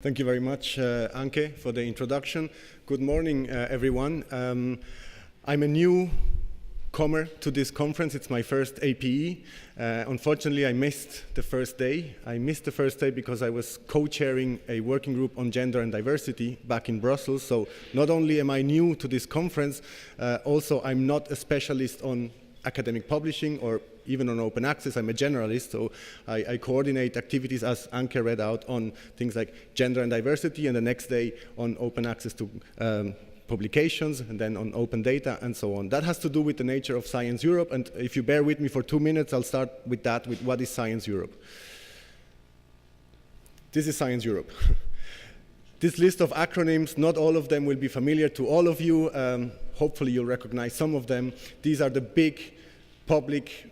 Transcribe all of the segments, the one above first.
Thank you very much, Anke, for the introduction. Good morning, everyone. I'm a newcomer to this conference. It's my first APE. Unfortunately, I missed the first day. I missed the first day because I was co-chairing a working group on gender and diversity back in Brussels. So not only am I new to this conference, also I'm not a specialist on academic publishing or even on open access. I'm a generalist, so I coordinate activities, as Anke read out, on things like gender and diversity, and the next day on open access to publications, and then on open data, and so on. That has to do with the nature of Science Europe, and if you bear with me for 2 minutes, I'll start with that, with what is Science Europe. This is Science Europe. This list of acronyms, not all of them will be familiar to all of you. Hopefully you'll recognize some of them. These are the big public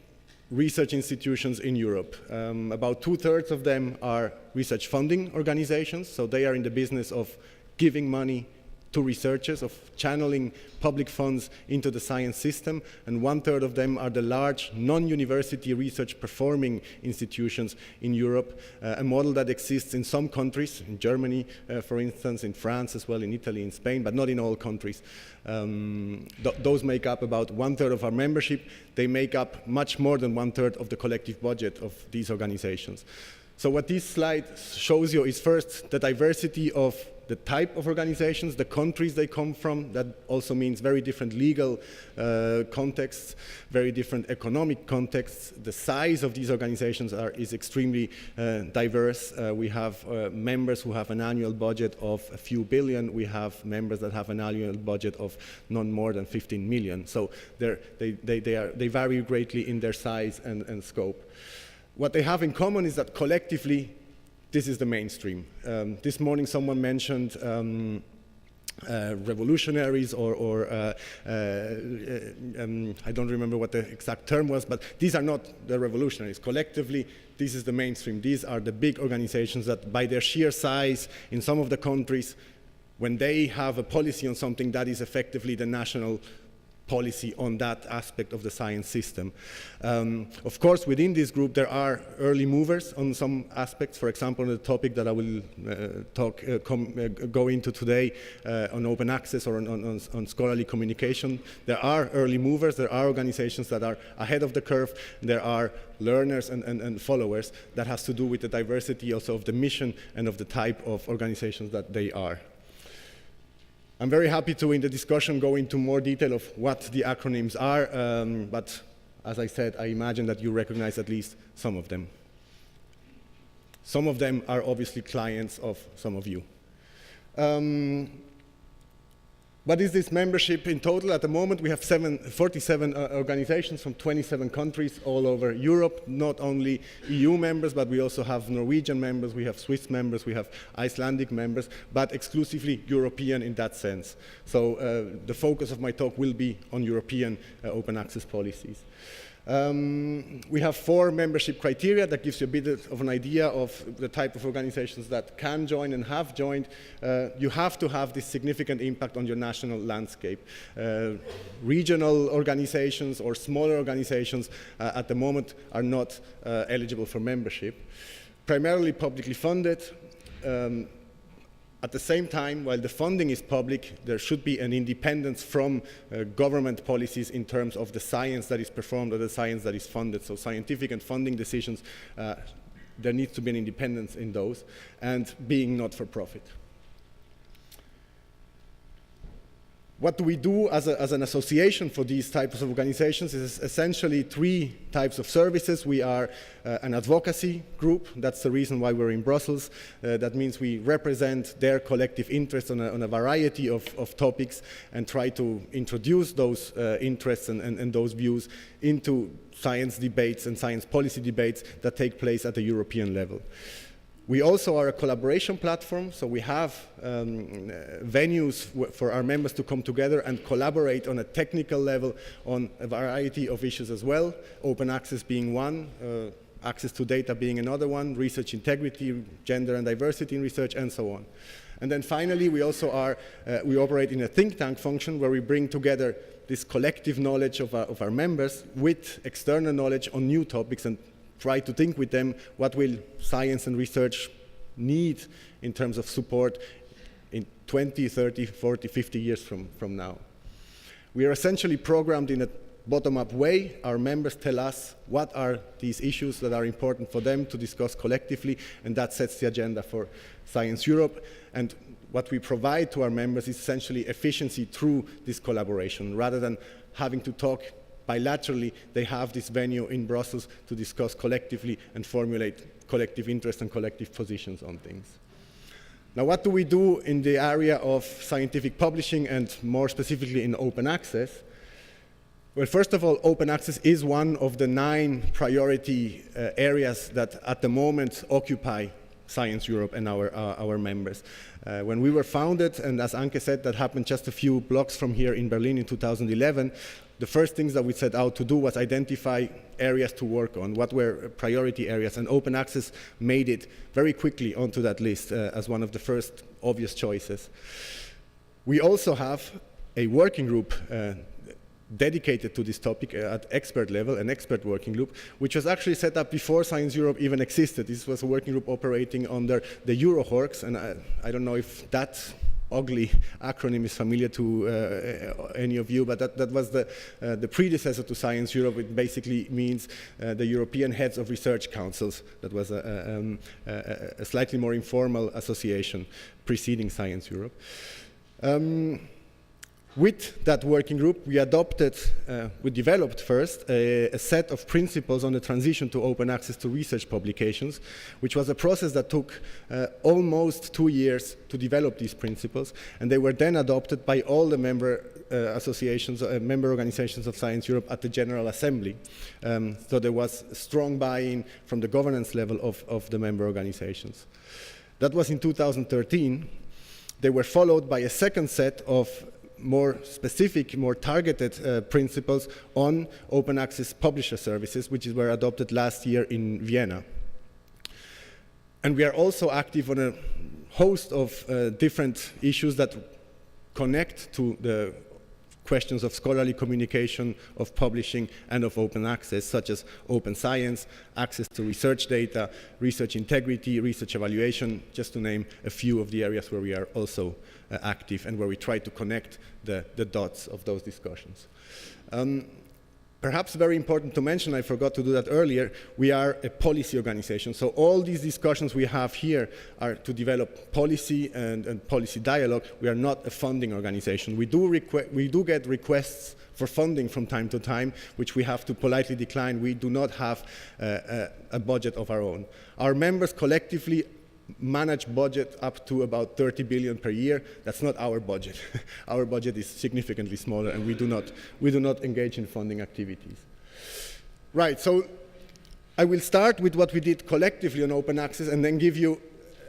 research institutions in Europe. About 2/3 of them are research funding organizations, so they are in the business of giving money to researchers, of channeling public funds into the science system, and 1/3 of them are the large non-university research performing institutions in Europe, a model that exists in some countries, in Germany, for instance, in France as well, in Italy, in Spain, but not in all countries. Those make up about 1/3 of our membership. They make up much more than 1/3 of the collective budget of these organizations. So what this slide shows you is first the diversity of the type of organizations, the countries they come from. That also means very different legal contexts, very different economic contexts. The size of these organizations is extremely diverse. We have members who have an annual budget of a few billion. We have members that have an annual budget of none more than 15 million. So they vary greatly in their size and scope. What they have in common is that collectively, this is the mainstream. This morning someone mentioned revolutionaries or I don't remember what the exact term was, but these are not the revolutionaries. Collectively, this is the mainstream. These are the big organizations that by their sheer size in some of the countries, when they have a policy on something, that is effectively the national policy on that aspect of the science system. Of course, within this group, there are early movers on some aspects. For example, on the topic that I will go into today on open access or on scholarly communication, there are early movers. There are organizations that are ahead of the curve. There are learners and followers. That has to do with the diversity also of the mission and of the type of organizations that they are. I'm very happy to, in the discussion, go into more detail of what the acronyms are, but as I said, I imagine that you recognize at least some of them. Some of them are obviously clients of some of you. What is this membership in total? At the moment, we have 47 organizations from 27 countries all over Europe, not only EU members, but we also have Norwegian members, we have Swiss members, we have Icelandic members, but exclusively European in that sense. So the focus of my talk will be on European open access policies. We have 4 membership criteria that gives you a bit of an idea of the type of organizations that can join and have joined. You have to have this significant impact on your national landscape. Regional organizations or smaller organizations at the moment are not eligible for membership. Primarily publicly funded. At the same time, while the funding is public, there should be an independence from government policies in terms of the science that is performed or the science that is funded. So scientific and funding decisions, there needs to be an independence in those, and being not-for-profit. What do we do as an association for these types of organizations is essentially 3 types of services. We are an advocacy group. That's the reason why we're in Brussels. That means we represent their collective interests on a variety of topics and try to introduce those interests and those views into science debates and science policy debates that take place at the European level. We also are a collaboration platform, so we have venues for our members to come together and collaborate on a technical level on a variety of issues as well, open access being one, access to data being another one, research integrity, gender and diversity in research, and so on. And then finally, we also we operate in a think tank function where we bring together this collective knowledge of our members with external knowledge on new topics and try to think with them what will science and research need in terms of support in 20, 30, 40, 50 years from now. We are essentially programmed in a bottom-up way. Our members tell us what are these issues that are important for them to discuss collectively, and that sets the agenda for Science Europe. And what we provide to our members is essentially efficiency through this collaboration. Rather than having to talk bilaterally, they have this venue in Brussels to discuss collectively and formulate collective interest and collective positions on things. Now, what do we do in the area of scientific publishing and more specifically in open access? Well, first of all, open access is one of the 9 priority areas that at the moment occupy Science Europe and our members. When we were founded, and as Anke said, that happened just a few blocks from here in Berlin in 2011, the first things that we set out to do was identify areas to work on, what were priority areas, and open access made it very quickly onto that list as one of the first obvious choices. We also have a working group dedicated to this topic at expert level, an expert working group, which was actually set up before Science Europe even existed. This was a working group operating under the Eurohorks, and I don't know if that ugly acronym is familiar to any of you, but that was the predecessor to Science Europe. It basically means the European Heads of Research Councils. That was a slightly more informal association preceding Science Europe. With that working group, we developed first a set of principles on the transition to open access to research publications, which was a process that took almost 2 years to develop these principles, and they were then adopted by all the member associations, member organizations of Science Europe at the General Assembly. So there was strong buy-in from the governance level of the member organizations. That was in 2013. They were followed by a second set of more specific, more targeted principles on open access publisher services, which were adopted last year in Vienna. And we are also active on a host of different issues that connect to the questions of scholarly communication, of publishing, and of open access, such as open science, access to research data, research integrity, research evaluation, just to name a few of the areas where we are also active and where we try to connect the dots of those discussions. Perhaps very important to mention, I forgot to do that earlier, we are a policy organization. So all these discussions we have here are to develop policy and policy dialogue. We are not a funding organization. We do get requests for funding from time to time, which we have to politely decline. We do not have a budget of our own. Our members collectively manage budget up to about 30 billion per year. That's not our budget. Our budget is significantly smaller, and we do not engage in funding activities. Right, so I will start with what we did collectively on open access and then give you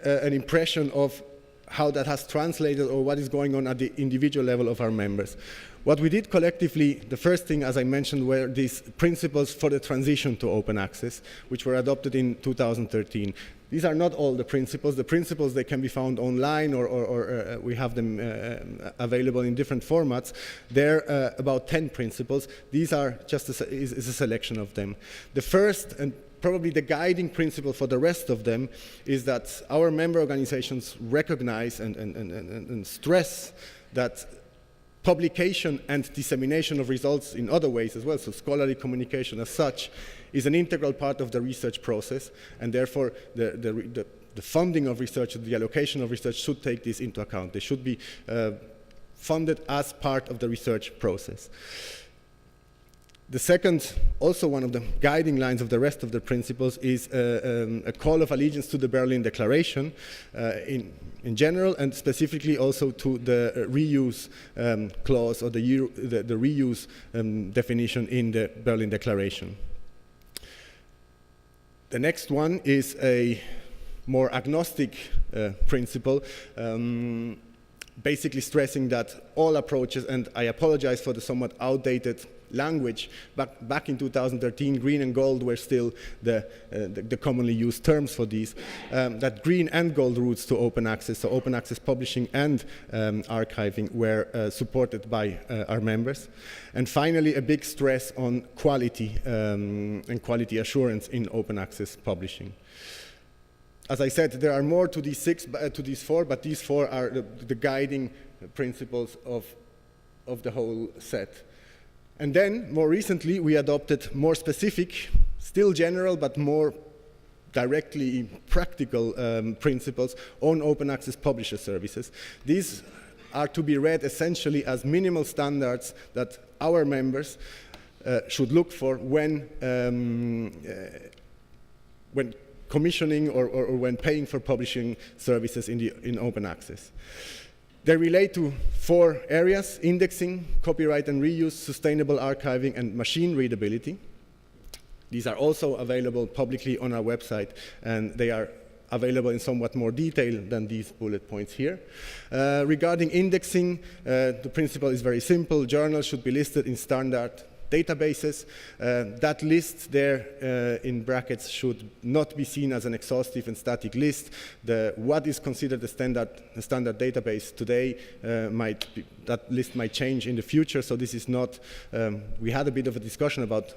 an impression of how that has translated or what is going on at the individual level of our members. What we did collectively, the first thing, as I mentioned, were these principles for the transition to open access, which were adopted in 2013. These are not all the principles. The principles, they can be found online or we have them available in different formats. There are about 10 principles. These are just a selection of them. The first, and probably the guiding principle for the rest of them, is that our member organizations recognize and stress that publication and dissemination of results in other ways as well, so scholarly communication as such, is an integral part of the research process, and therefore the funding of research, the allocation of research should take this into account. They should be funded as part of the research process. The second, also one of the guiding lines of the rest of the principles, is a call of allegiance to the Berlin Declaration in general, and specifically also to the reuse clause or the reuse definition in the Berlin Declaration. The next one is a more agnostic principle, basically stressing that all approaches, and I apologize for the somewhat outdated language, but back in 2013, green and gold were still the commonly used terms for these, that green and gold routes to open access, so open access publishing and archiving, were supported by our members. And finally, a big stress on quality and quality assurance in open access publishing. as I said, there are more to these four, but these four are the guiding principles of the whole set. And then, more recently, we adopted more specific, still general, but more directly practical principles on open access publisher services. These are to be read essentially as minimal standards that our members should look for when commissioning or when paying for publishing services in open access. They relate to four areas: indexing, copyright and reuse, sustainable archiving, and machine readability. These are also available publicly on our website, and they are available in somewhat more detail than these bullet points here. Regarding indexing, the principle is very simple. Journals should be listed in standard databases. That list there in brackets should not be seen as an exhaustive and static list. What is considered a standard database today, that list might change in the future, so this is not, we had a bit of a discussion about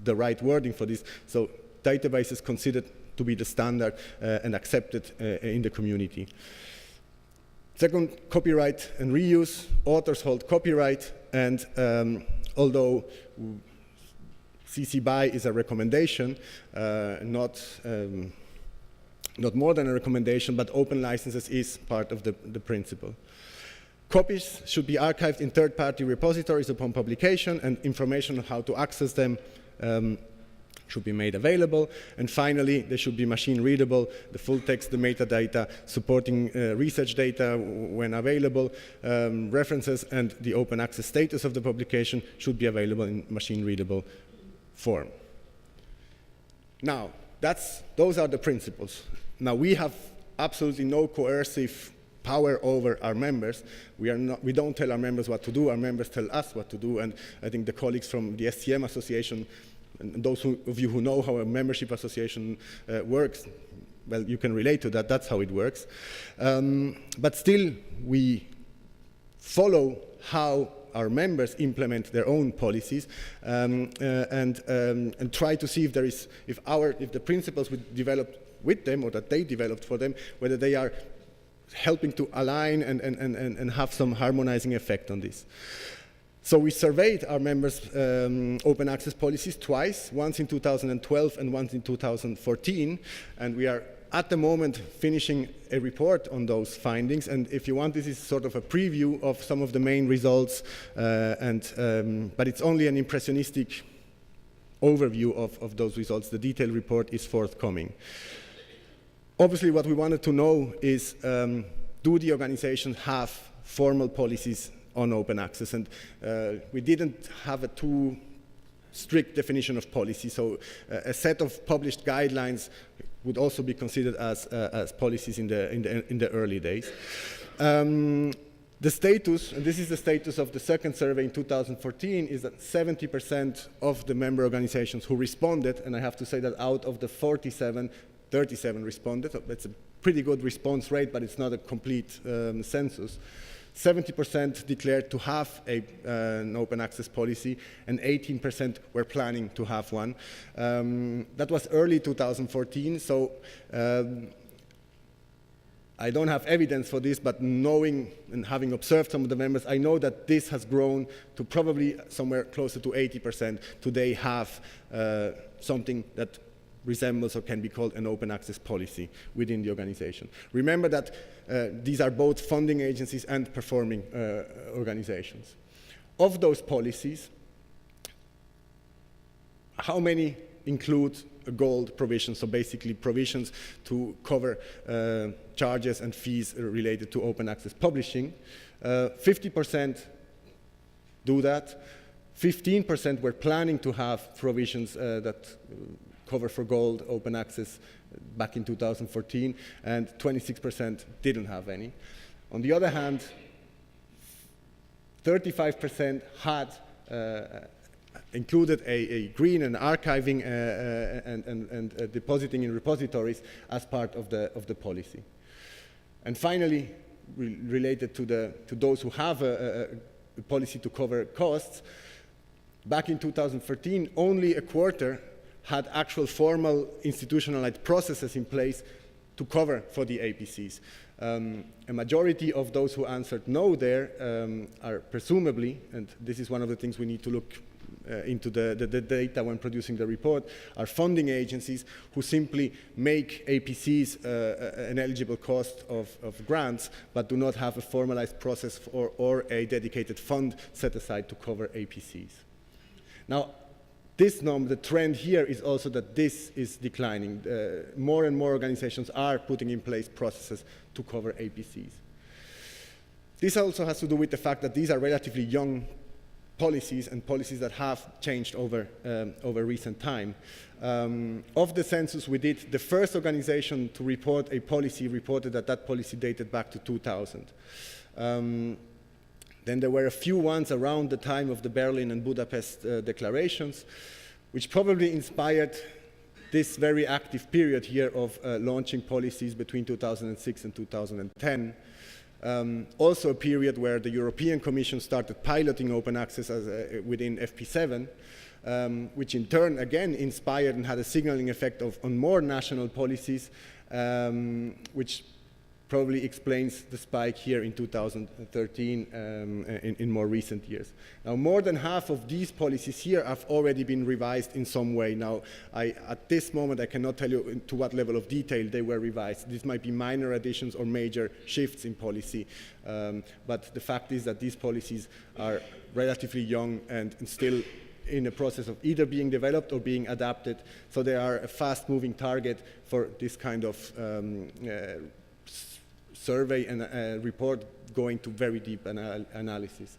the right wording for this, so database is considered to be the standard and accepted in the community. Second, copyright and reuse. Authors hold copyright, and although CC BY is a recommendation, not more than a recommendation, but open licenses is part of the principle. Copies should be archived in third-party repositories upon publication, and information on how to access them should be made available. And finally, they should be machine readable, the full text, the metadata, supporting research data when available, references, and the open access status of the publication should be available in machine readable form. Now, those are the principles. Now, we have absolutely no coercive power over our members. We don't tell our members what to do, our members tell us what to do, and I think the colleagues from the SCM Association, and those of you who know how a membership association works, well, you can relate to that. That's how it works. But still, we follow how our members implement their own policies and try to see if the principles we developed with them or that they developed for them, whether they are helping to align and have some harmonizing effect on this. So we surveyed our members' open access policies twice, once in 2012 and once in 2014, and we are at the moment finishing a report on those findings, and if you want, this is sort of a preview of some of the main results, but it's only an impressionistic overview of those results. The detailed report is forthcoming. Obviously, what we wanted to know is, do the organizations have formal policies on open access? And we didn't have a too strict definition of policy, so a set of published guidelines would also be considered as policies in the early days. The status, and this is the status of the second survey in 2014, is that 70% of the member organizations who responded, and I have to say that out of the 47, 37 responded. That's a pretty good response rate, but it's not a complete census. 70% declared to have an open access policy, and 18% were planning to have one. That was early 2014, so I don't have evidence for this, but knowing and having observed some of the members, I know that this has grown to probably somewhere closer to 80%. Today have something that resembles or can be called an open access policy within the organization. Remember that these are both funding agencies and performing organizations. Of those policies, how many include a gold provision, so basically provisions to cover charges and fees related to open access publishing? 50% do that. 15% were planning to have provisions that cover for gold open access back in 2014, and 26% didn't have any. On the other hand, 35% had included a green and archiving and depositing in repositories as part of the policy. And finally, related to those who have a policy to cover costs, back in 2013, only a quarter had actual formal institutionalized processes in place to cover for the APCs. A majority of those who answered no there are presumably, and this is one of the things we need to look into the data when producing the report, are funding agencies who simply make APCs an eligible cost of grants, but do not have a formalized process or a dedicated fund set aside to cover APCs. Now, this number, the trend here is also that this is declining. More and more organizations are putting in place processes to cover APCs. This also has to do with the fact that these are relatively young policies and policies that have changed over recent time. Of the census we did, the first organization to report a policy reported that that policy dated back to 2000. Then there were a few ones around the time of the Berlin and Budapest declarations, which probably inspired this very active period here of launching policies between 2006 and 2010. Also a period where the European Commission started piloting open access within FP7, which in turn again inspired and had a signaling effect on more national policies, which probably explains the spike here in 2013 in more recent years. Now, more than half of these policies here have already been revised in some way. Now, at this moment, I cannot tell you to what level of detail they were revised. This might be minor additions or major shifts in policy. But the fact is that these policies are relatively young and still in the process of either being developed or being adapted. So they are a fast-moving target for this kind of survey and report going to very deep analysis.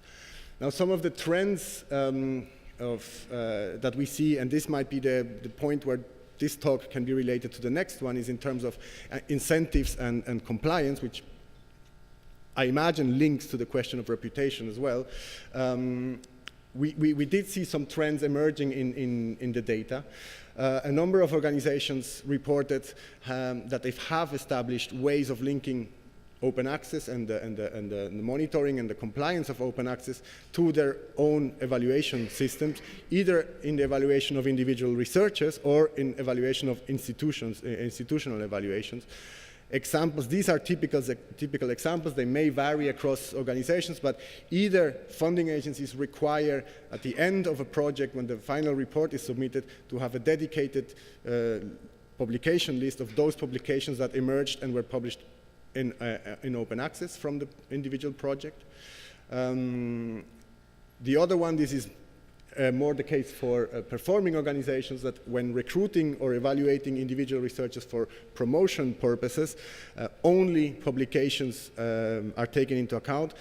Now, some of the trends that we see, and this might be the point where this talk can be related to the next one, is in terms of incentives and compliance, which I imagine links to the question of reputation as well. We did see some trends emerging in the data. A number of organizations reported that they have established ways of linking open access and the monitoring and the compliance of open access to their own evaluation systems, either in the evaluation of individual researchers or in evaluation of institutional evaluations. Examples, these are typical examples. They may vary across organizations, but either funding agencies require at the end of a project, when the final report is submitted, to have a dedicated publication list of those publications that emerged and were published in open access from the individual project. The other one, this is more the case for performing organizations, that when recruiting or evaluating individual researchers for promotion purposes, only publications are taken into account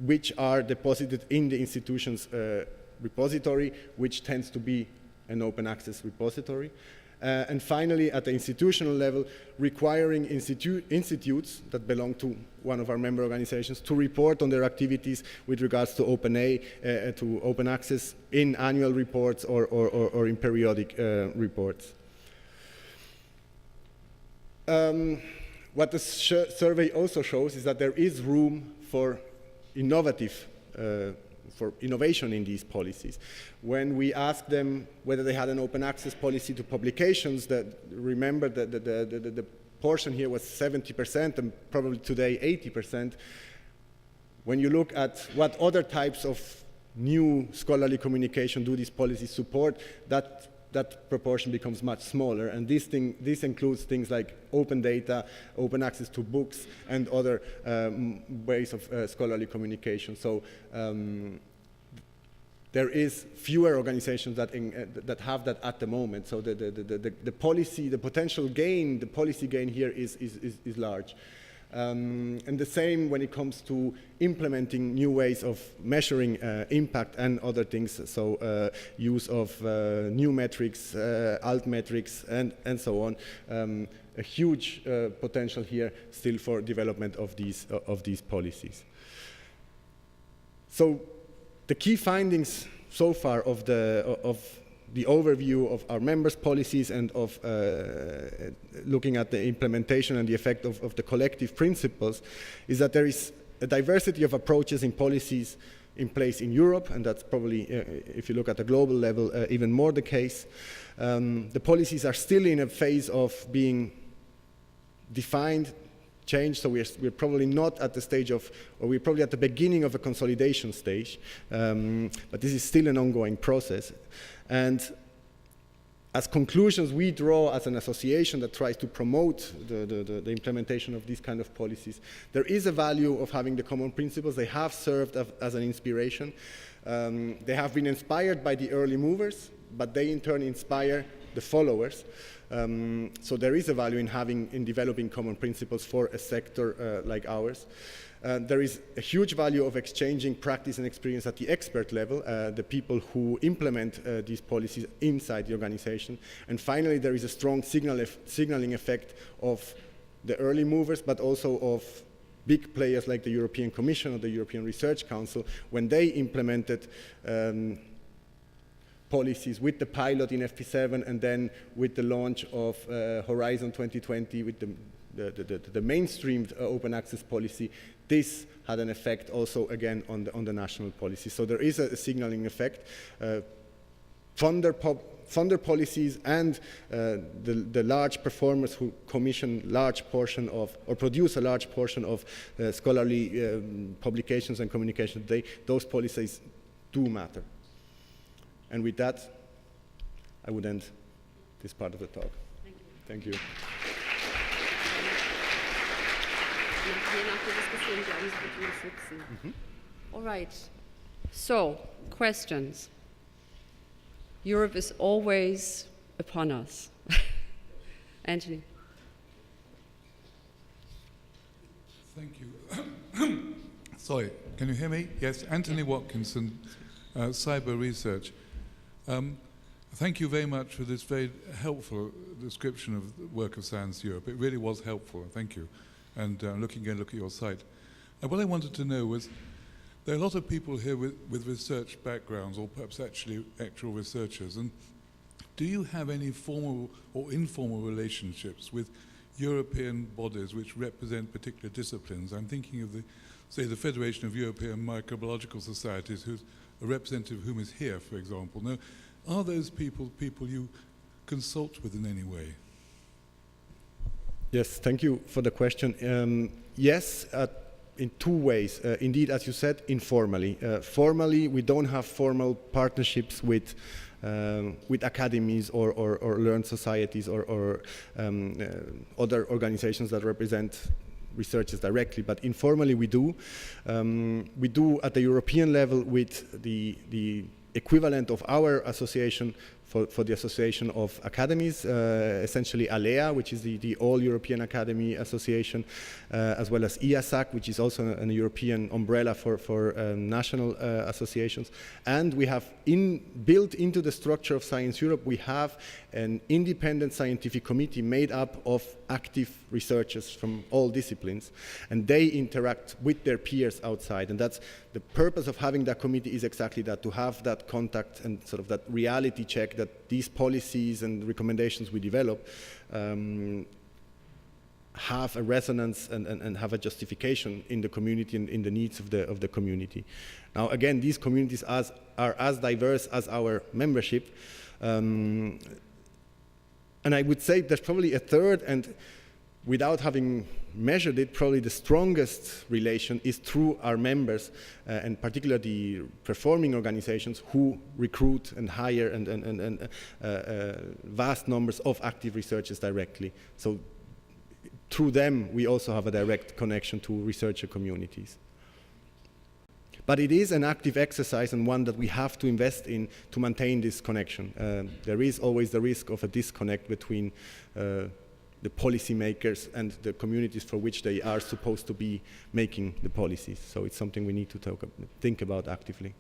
which are deposited in the institution's repository, which tends to be an open access repository. And finally, at the institutional level, requiring institutes that belong to one of our member organizations to report on their activities with regards to to open access in annual reports or in periodic reports. What the survey also shows is that there is room for innovation in these policies. When we asked them whether they had an open access policy to publications, remember that the portion here was 70% and probably today 80%. When you look at what other types of new scholarly communication do these policies support, that proportion becomes much smaller, and this includes things like open data, open access to books, and other ways of scholarly communication. So there is fewer organizations that have that at the moment. So the potential gain, the policy gain here is large. And the same when it comes to implementing new ways of measuring impact and other things, so use of new metrics, alt metrics, and so on. A huge potential here still for development of these policies. So the key findings so far of the overview of our members' policies and of looking at the implementation and the effect of the collective principles is that there is a diversity of approaches in policies in place in Europe, and that's probably, if you look at the global level, even more the case. The policies are still in a phase of being defined change, so we're probably not at the stage of, or we're probably at the beginning of a consolidation stage, but this is still an ongoing process. And as conclusions we draw as an association that tries to promote the implementation of these kind of policies, there is a value of having the common principles. They have served as an inspiration. They have been inspired by the early movers, but they in turn inspire the followers. So there is a value in developing common principles for a sector like ours. There is a huge value of exchanging practice and experience at the expert level, the people who implement these policies inside the organization. And finally, there is a strong signaling effect of the early movers, but also of big players like the European Commission or the European Research Council, when they implemented policies with the pilot in FP7 and then with the launch of Horizon 2020 with the mainstreamed open access policy. This had an effect also again on the national policy. So there is a signaling effect. Funder policies and the large performers who commission large portion of, or produce a large portion of scholarly publications and communication today, those policies do matter. And with that, I would end this part of the talk. Thank you. Thank you. All right. So, questions. Europe is always upon us. Anthony. Thank you. Sorry, can you hear me? Yes, Anthony Watkinson, Cyber Research. Thank you very much for this very helpful description of the work of Science Europe. It really was helpful, thank you. And look at your site. And what I wanted to know was, there are a lot of people here with research backgrounds, or perhaps actual researchers, and do you have any formal or informal relationships with European bodies which represent particular disciplines? I'm thinking of the Federation of European Microbiological Societies, who's a representative of whom is here, for example. Now, are those people you consult with in any way? Yes, thank you for the question. Yes, in two ways. Indeed, as you said, informally. Formally, we don't have formal partnerships with academies or learned societies or other organizations that represent researchers directly, but informally we do. We do at the European level with the equivalent of our association for the Association of Academies, essentially ALEA, which is the All-European Academy Association, as well as EASAC, which is also a European umbrella for national associations. And we have built into the structure of Science Europe, we have an independent scientific committee made up of active researchers from all disciplines, and they interact with their peers outside. And that's the purpose of having that committee, is exactly that, to have that contact and sort of that reality check that these policies and recommendations we develop have a resonance and have a justification in the community and in the needs of the community. Now, again, these communities are as diverse as our membership. And I would say there's probably a third, and without having measured it, probably the strongest relation is through our members, and particularly the performing organizations who recruit and hire and vast numbers of active researchers directly. So through them, we also have a direct connection to researcher communities. But it is an active exercise, and one that we have to invest in to maintain this connection. There is always the risk of a disconnect between the policymakers and the communities for which they are supposed to be making the policies. So it's something we need to think about actively.